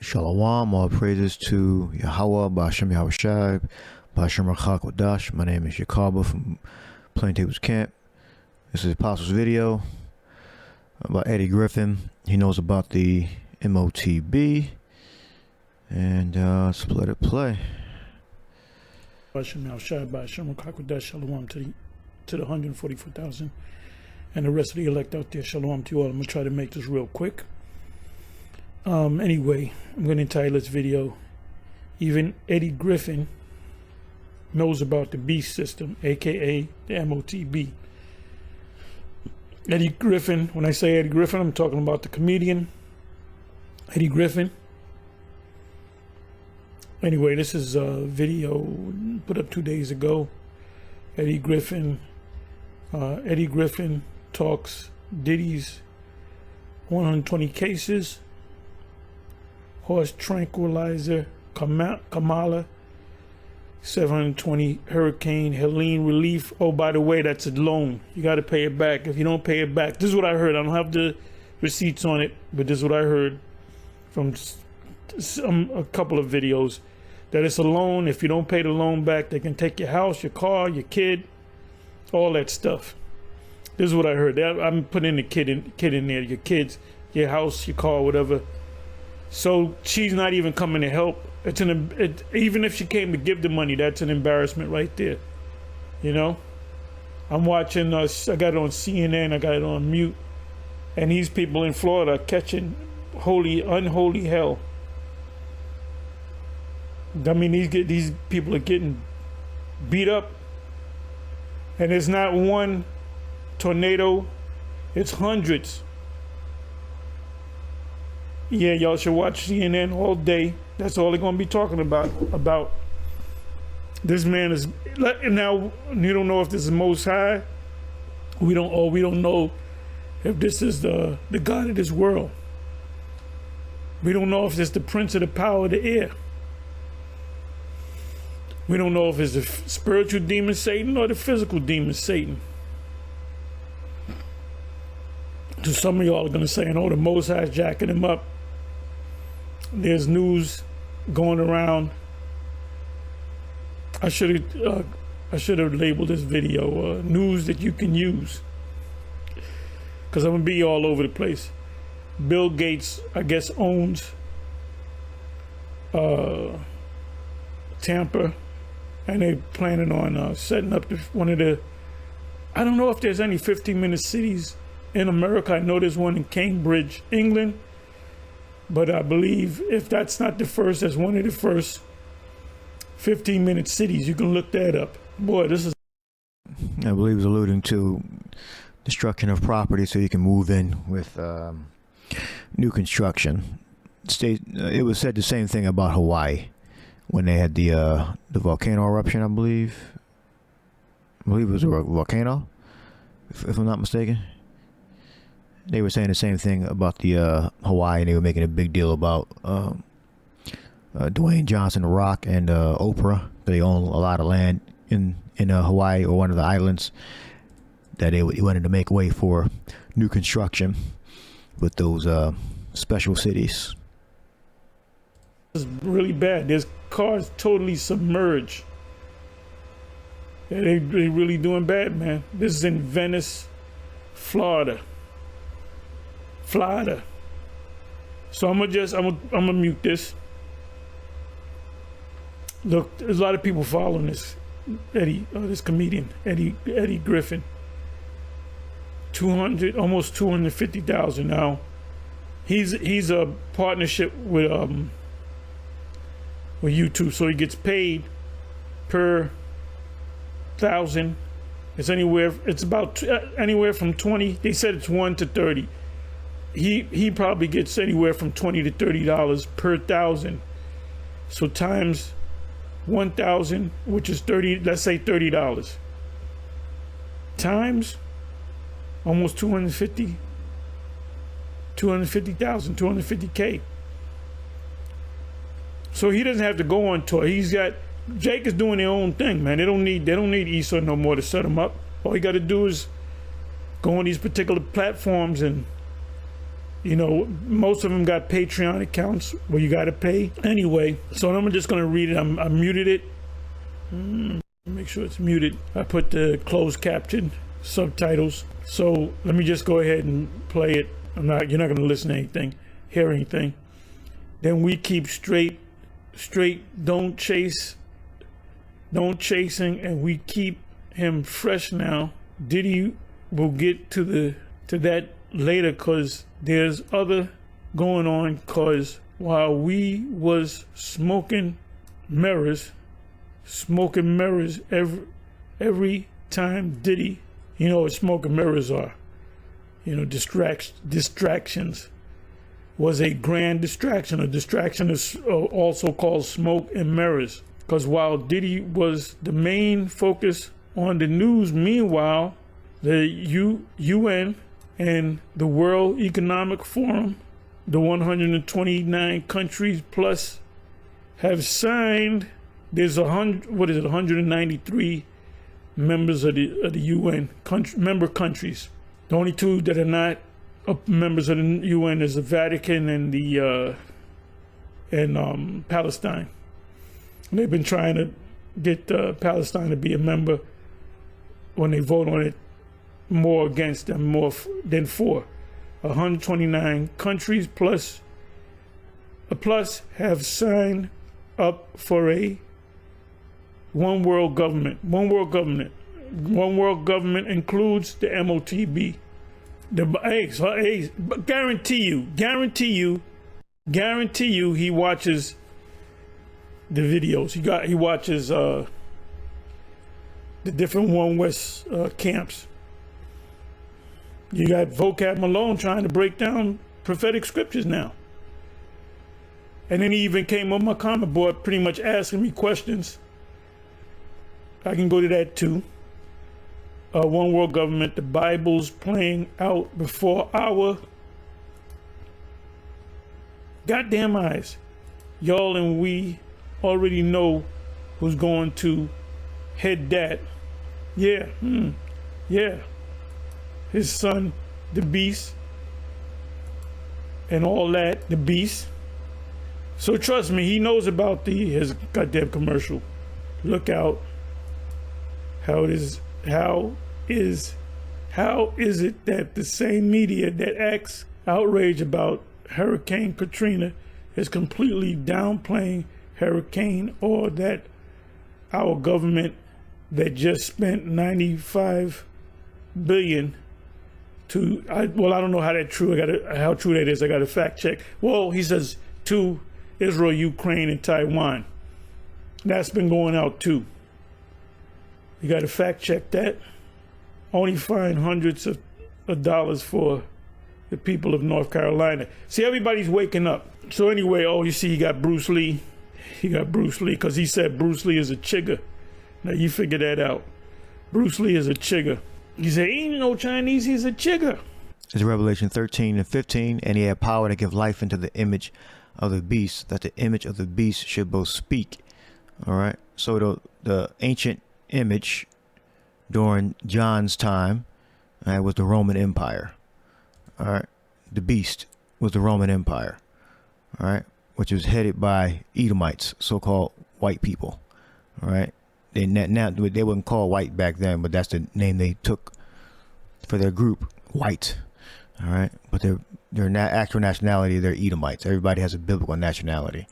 Shalom, all praises to Yahweh, Ba'ashem Yahushai, Ba'ashem Rachak Wadash. My name is Yakaba from Plaintables Camp. This is Apostles video about Eddie Griffin. He knows about the MOTB. And let's let it play. Ba'ashem Yahushai, Ba'ashem Rachak Wadash. Shalom to the 144,000 and the rest of the elect out there. Shalom to you all. I'm going to try to make this real quick. Anyway, I'm going to entitle this video, Even Eddie Griffin Knows About the Beast System, aka the MOTB. Eddie Griffin, when I say Eddie Griffin, I'm talking about the comedian Eddie Griffin. Anyway, this is a video put up 2 days ago. Eddie Griffin talks Diddy's 120 cases, horse tranquilizer, Kamala, 720 Hurricane Helene relief. Oh, by the way, that's a loan. You got to pay it back. If you don't pay it back, this is what I heard. I don't have the receipts on it, but this is what I heard from a couple of videos, that it's a loan. If you don't pay the loan back, they can take your house, your car, your kid, all that stuff. This is what I heard. I'm putting the kid in there. Your kids, your house, your car, whatever. So she's not even coming to help. Even if she came to give the money, that's an embarrassment right there. You know, I'm watching. I got it on CNN. I got it on mute, and these people in Florida are catching unholy hell. I mean, these people are getting beat up, and it's not one tornado; it's hundreds. Yeah, y'all should watch CNN all day. That's all they're going to be talking about. This man is, now you don't know if this is Most High. We don't know if this is the God of this world. We don't know if it's the prince of the power of the air. We don't know if it's the spiritual demon Satan or the physical demon Satan. So some of y'all are going to say, oh, the Most High is jacking him up. There's news going around. I should have labeled this video news that you can use, because I'm gonna be all over the place. Bill Gates, I guess, owns Tampa, and they're planning on setting up one of the, I don't know if there's any 15-minute cities in America. I know there's one in Cambridge, England. But I believe if that's not the first, that's one of the first 15-minute cities. You can look that up. Boy, this is... I believe it's alluding to destruction of property so you can move in with new construction. It was said the same thing about Hawaii when they had the volcano eruption, I believe. I believe it was a volcano, if I'm not mistaken. They were saying the same thing about the Hawaii, and they were making a big deal about Dwayne Johnson, The Rock, and Oprah. They own a lot of land in Hawaii, or one of the islands, that he wanted to make way for new construction with those special cities. It's really bad. There's cars totally submerged. Yeah, they really doing bad, man. This is in Venice, Florida. So I'm gonna mute this. Look, there's a lot of people following this this comedian Eddie Griffin. Almost 250,000 now. He's a partnership with YouTube, so he gets paid per 1,000. It's about anywhere from 20. They said it's 1 to 30. He probably gets anywhere from $20 to $30 per 1,000. So times 1,000, which is 30. Let's say $30 times almost 250,000, 250K. So he doesn't have to go on tour. Jake is doing their own thing, man. They don't need Esau no more to set them up. All you got to do is go on these particular platforms and You know, most of them got Patreon accounts where you got to pay. Anyway, so I'm just going to read it. I muted it. Make sure it's muted. I put the closed caption subtitles. So let me just go ahead and play it. You're not going to listen to anything, hear anything. Then we keep straight, don't chasing, and we keep him fresh now. Diddy will get to that later, cause there's other going on, cause while we was smoking mirrors every time Diddy, you know what smoking mirrors are, you know, distractions, was a grand distraction. A distraction is also called smoke and mirrors, because while Diddy was the main focus on the news, meanwhile the UN and the World Economic Forum, the 129 countries plus have signed. There's 193 members of the UN member countries. The only two that are not members of the UN is the Vatican and Palestine. And they've been trying to get Palestine to be a member. When they vote on it, more against them, more than for. 129 countries plus have signed up for a one world government. One world government includes the MOTB. Guarantee you, he watches the videos. He watches the different One West camps. You got Vocab Malone trying to break down prophetic scriptures now. And then he even came on my comment board pretty much asking me questions. I can go to that too. One world government, the Bible's playing out before our goddamn eyes. Y'all and we already know who's going to head that. Yeah. His son, the beast, and all that, the beast. So trust me, he knows about his goddamn commercial. Look out. How is it that the same media that acts outrage about Hurricane Katrina is completely downplaying hurricane, or that our government that just spent $95 billion I don't know how true that is. I got to fact check. Well, he says to Israel, Ukraine, and Taiwan. That's been going out too. You got to fact check that. Only find hundreds of dollars for the people of North Carolina. See, everybody's waking up. So anyway, you see he got Bruce Lee. He got Bruce Lee because he said Bruce Lee is a chigger. Now you figure that out. Bruce Lee is a chigger. He said, he ain't no Chinese, he's a chigger. It's Revelation 13 and 15, and he had power to give life into the image of the beast, that the image of the beast should both speak. All right. So the ancient image during John's time was the Roman Empire. All right. The beast was the Roman Empire. All right. Which was headed by Edomites, so-called white people. All right. They wouldn't call white back then, but that's the name they took for their group, white. All right. But their actual nationality, they're Edomites. Everybody has a biblical nationality.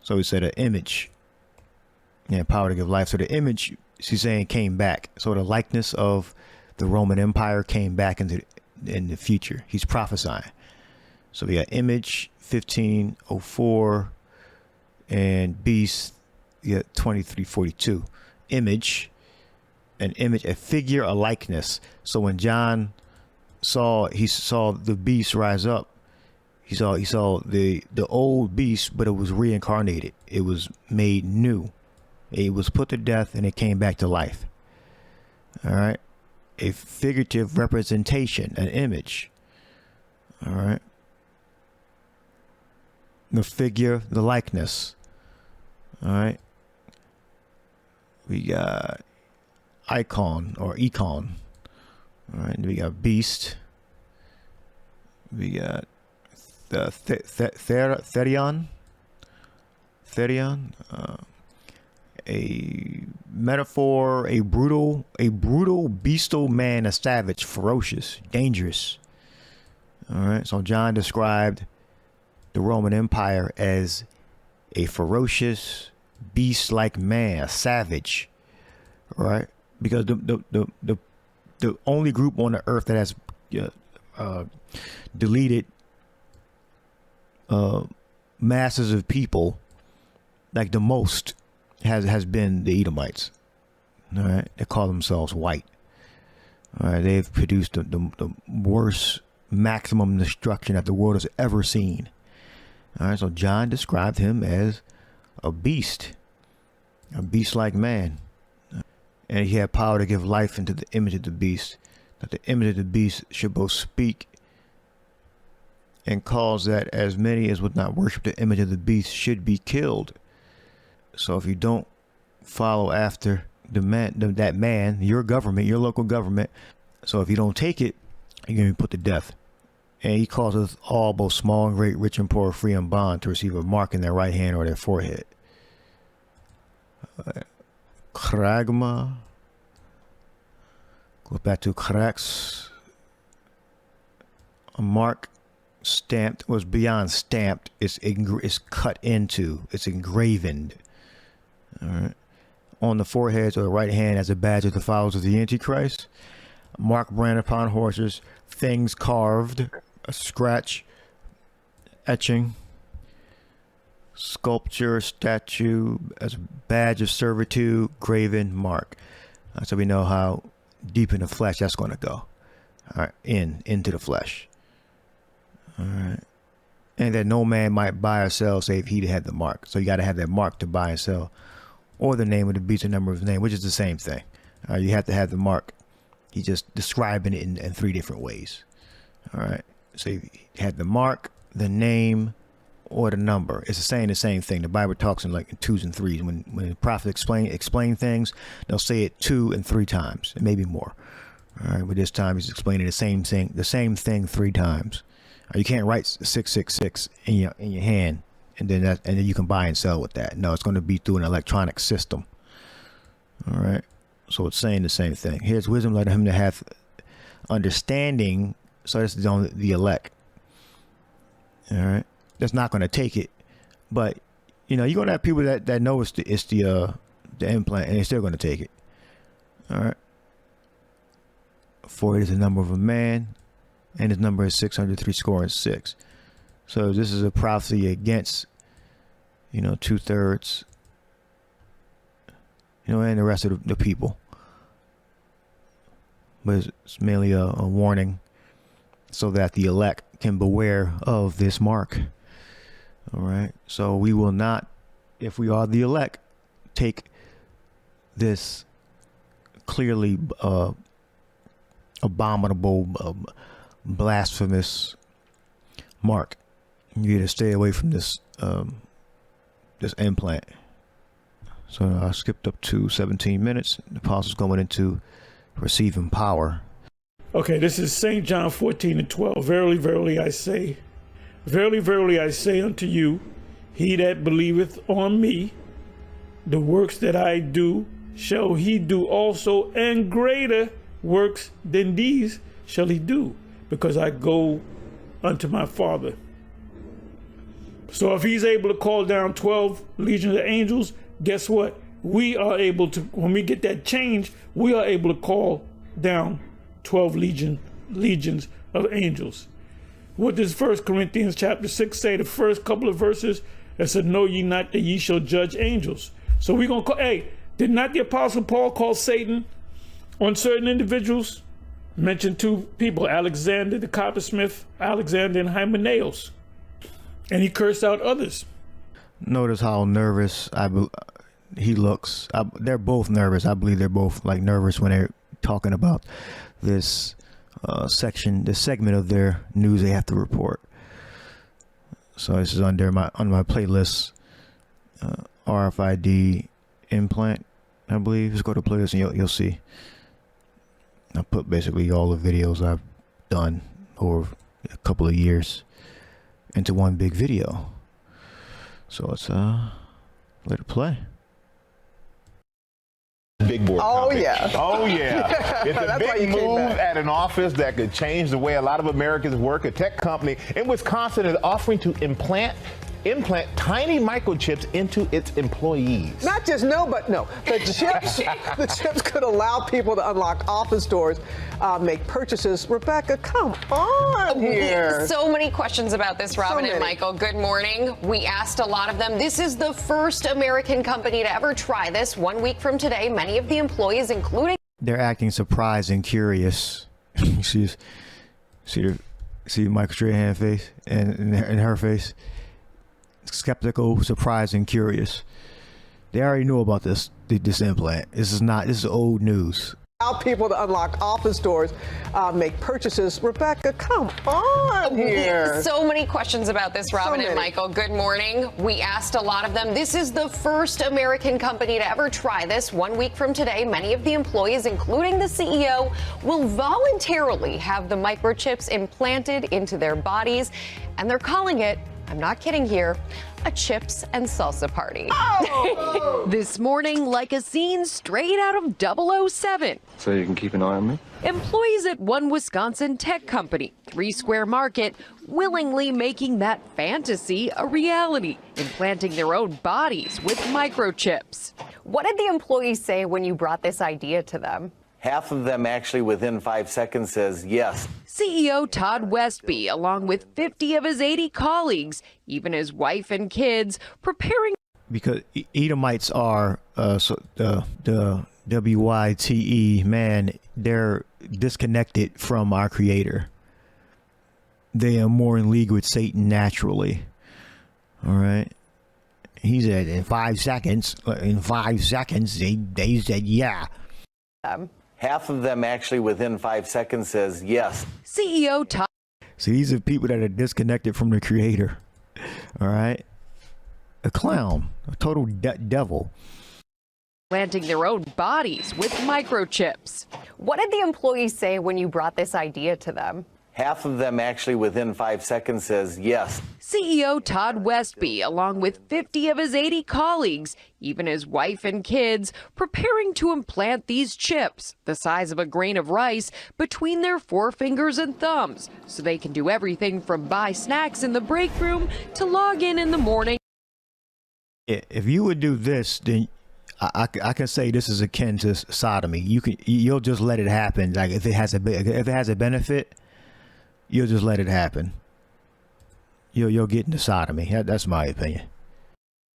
So he said an image, power to give life. So the image, she's saying, came back. So the likeness of the Roman Empire came back in the future. He's prophesying. So we got image 1504 and beast 2342. Image, an image, a figure, a likeness. So when John saw the beast rise up, he saw the old beast, but it was reincarnated. It was made new. It was put to death and it came back to life. All right. A figurative representation, an image. All right. The figure, the likeness. All right. We got icon or econ. All right. We got beast. We got Therion, a metaphor, a brutal, bestial man, a savage, ferocious, dangerous. All right. So John described the Roman Empire as a ferocious, beast-like man, a savage. Right. Because the only group on the earth that has deleted masses of people, like the most, has been the Edomites. All right, they call themselves white. All right, they've produced the worst maximum destruction that the world has ever seen. All right, so John described him as a beast-like man, and he had power to give life into the image of the beast, that the image of the beast should both speak and cause that as many as would not worship the image of the beast should be killed. So if you don't follow after that man, your government, your local government, so if you don't take it, you're going to be put to death. And he causes all, both small and great, rich and poor, free and bond, to receive a mark in their right hand or their forehead. Kragma goes back to Krax. A mark stamped was beyond stamped. It's cut into. It's engraven. All right. On the foreheads or the right hand as a badge of the followers of the Antichrist. Mark branded upon horses. Things carved. A scratch. Etching. Sculpture, statue, as a badge of servitude, graven, mark. So we know how deep in the flesh that's going to go. All right, into the flesh. All right, and that no man might buy or sell save he that had the mark. So you got to have that mark to buy and sell, or the name of the beast, the number of his name, which is the same thing. You have to have the mark. He's just describing it in three different ways. All right, so you had the mark, the name, or the number. It's saying the same thing. The Bible talks in like twos and threes. When the prophet explain things, they'll say it 2 and 3 times, and maybe more. All right, but this time he's explaining the same thing 3 times. You can't write 666 in your hand and then you can buy and sell with that. No, it's going to be through an electronic system. All right, so it's saying the same thing. Here's wisdom, let him that hath understanding. So this is on the elect. All right. That's not going to take it, but you're going to have people that know it's the implant, and they're still going to take it. All right. For it is the number of a man, and his number is 603 So this is a prophecy against 2/3, and the rest of the people. But it's mainly a warning so that the elect can beware of this mark. All right. So we will not, if we are the elect, take this clearly abominable, blasphemous mark. You got to stay away from this implant. So I skipped up to 17 minutes. The apostles going into receiving power. Okay, this is St. John 14:12. Verily, verily, I say unto you, he that believeth on me, the works that I do, shall he do also, and greater works than these shall he do, because I go unto my Father. So if he's able to call down 12 legions of angels, guess what? We are able to, when we get that change, we are able to call down 12 legions of angels. What does 1 Corinthians chapter 6 say? The first couple of verses that said, know ye not that ye shall judge angels. So we're going to call, did not the Apostle Paul call Satan on certain individuals? Mentioned 2 people, Alexander the coppersmith, Alexander and Hymenaeus. And he cursed out others. Notice how nervous he looks. They're both nervous. I believe they're both nervous when they're talking about this segment of their news they have to report. So this is on my playlist, RFID implant, I believe. Just go to playlist and you'll see. I put basically all the videos I've done over a couple of years. into one big video. So let's let it play. Big board company. Yeah. Oh, yeah. It's a That's why big you came move back. at an office that could change the way a lot of Americans work. A tech company in Wisconsin is offering to implant tiny microchips into its employees. Not just the chips could allow people to unlock office doors, make purchases. Rebecca, come on here. So many questions about this, Robin and Michael. Good morning. We asked a lot of them. This is the first American company to ever try this. 1 week from today, many of the employees, including... They're acting surprised and curious. see Michael Strahan's face and her face. Skeptical, surprised, and curious. They already knew about this implant. This is old news. Allow people to unlock office doors, make purchases. Rebecca, come on here. So many questions about this, Robin and Michael. Good morning. We asked a lot of them. This is the first American company to ever try this. 1 week from today, many of the employees, including the CEO, will voluntarily have the microchips implanted into their bodies, and they're calling it, I'm not kidding here, a chips and salsa party. Oh! This morning, like a scene straight out of 007. So you can keep an eye on me? Employees at one Wisconsin tech company, 3 Square Market, willingly making that fantasy a reality, implanting their own bodies with microchips. What did the employees say when you brought this idea to them? Half of them actually within 5 seconds says yes. CEO Todd Westby, along with 50 of his 80 colleagues, even his wife and kids, preparing. Because Edomites are the WYTE, man, they're disconnected from our Creator. They are more in league with Satan naturally. All right. He said in 5 seconds. In 5 seconds, they said yeah. Half of them actually within 5 seconds says yes. CEO Todd. So these are people that are disconnected from the Creator. All right. A clown, a total devil. Planting their own bodies with microchips. What did the employees say when you brought this idea to them? Half of them actually within 5 seconds says yes. CEO Todd Westby, along with 50 of his 80 colleagues, even his wife and kids, preparing to implant these chips, the size of a grain of rice, between their forefingers and thumbs, so they can do everything from buy snacks in the break room to log in the morning. If you would do this, then I can say this is akin to sodomy. You'll just let it happen. Like if it has a benefit, you'll just let it happen. You'll get into sodomy. That's my opinion.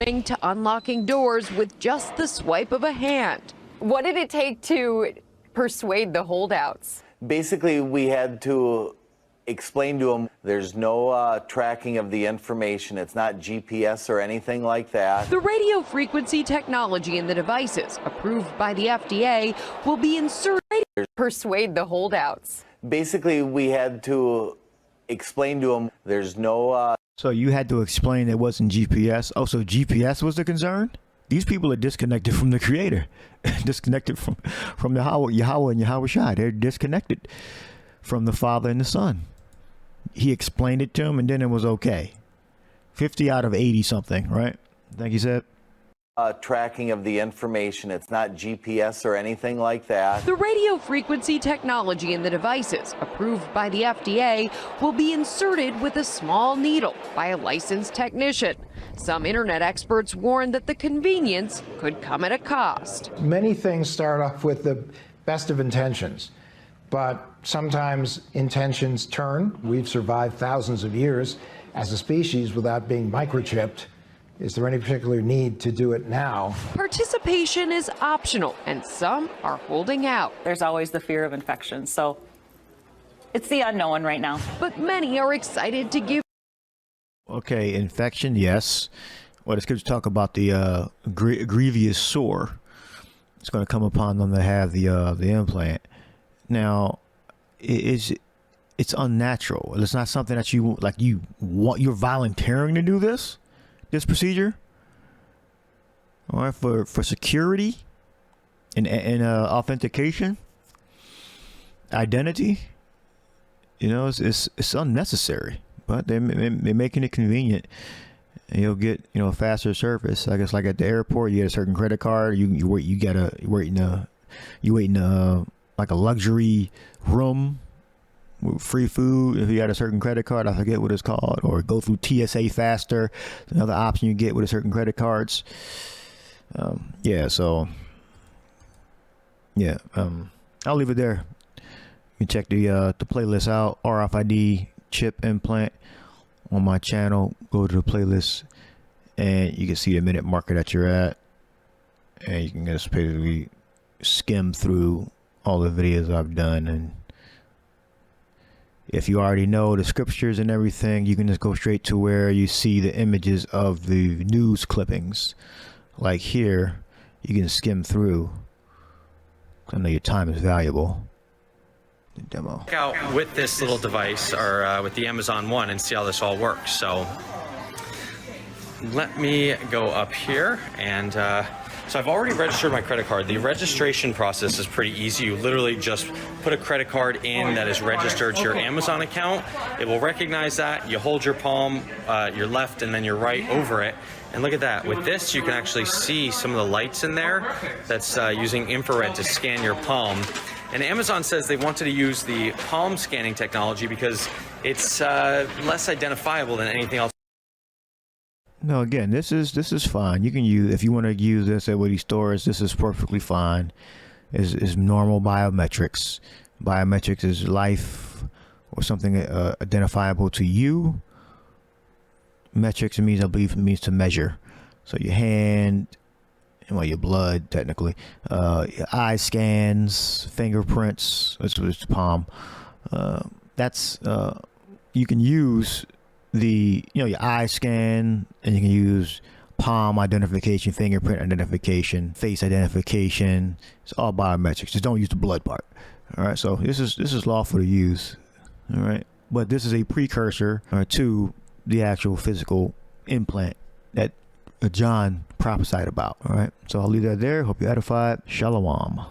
To unlocking doors with just the swipe of a hand. What did it take to persuade the holdouts? Basically, we had to explain to them there's no tracking of the information. It's not GPS or anything like that. The radio frequency technology in the devices, approved by the FDA, will be inserted to persuade the holdouts. Basically, we had to explain to them there's no... So you had to explain it wasn't GPS? Oh, so GPS was the concern? These people are disconnected from the Creator. Disconnected from the Yahweh and Yahweh Shai. They're disconnected from the Father and the Son. He explained it to them, and then it was okay. 50 out of 80 something, right? I think he said. Tracking of the information. It's not GPS or anything like that. The radio frequency technology in the devices, approved by the FDA, will be inserted with a small needle by a licensed technician. Some internet experts warn that the convenience could come at a cost. Many things start off with the best of intentions, but sometimes intentions turn. We've survived thousands of years as a species without being microchipped. Is there any particular need to do it now? Participation is optional, and some are holding out. There's always the fear of infection, so it's the unknown right now. But many are excited to give. Okay, infection, yes. Well, the scriptures talk about the grievous sore. It's going to come upon them to have the implant. Now, it's unnatural. It's not something that you like. You're volunteering to do this procedure, all right, for security and authentication, identity. You know, it's unnecessary. but they're making it convenient. And you'll get, you know, faster service. I guess like at the airport, you get a certain credit card. You wait in a like a luxury room with free food if you got a certain credit card. I forget what it's called. Or go through TSA faster. Another option you get with a certain credit cards. I'll leave it there. You can check the playlist out. RFID chip implant on my channel. Go to the playlist and you can see the minute marker that you're at, and you can just basically skim through all the videos I've done. And if you already know the scriptures and everything, you can just go straight to where you see the images of the news clippings. Like here, you can skim through. I know your time is valuable. The demo. Check out with this little device, or with the Amazon One, and see how this all works. So let me go up here, and so I've already registered my credit card. The registration process is pretty easy. You literally just put a credit card in that is registered to your Amazon account. It will recognize that. You hold your palm, your left and then your right over it. And look at that. With this, you can actually see some of the lights in there. That's using infrared to scan your palm. And Amazon says they wanted to use the palm scanning technology because it's less identifiable than anything else. No, again, this is fine. You can use, if you want to use this at these stores, this is perfectly fine. Is normal biometrics. Biometrics is life or something identifiable to you. Metrics, I believe it means to measure. So your hand, well, your blood, technically, your eye scans, fingerprints, it's the palm. You can use your eye scan, and you can use palm identification, fingerprint identification, face identification. It's all biometrics. Just don't use the blood part. All right. So this is lawful to use. All right. But this is a precursor to the actual physical implant that John prophesied about. All right. So I'll leave that there. Hope you're edified. Shalom.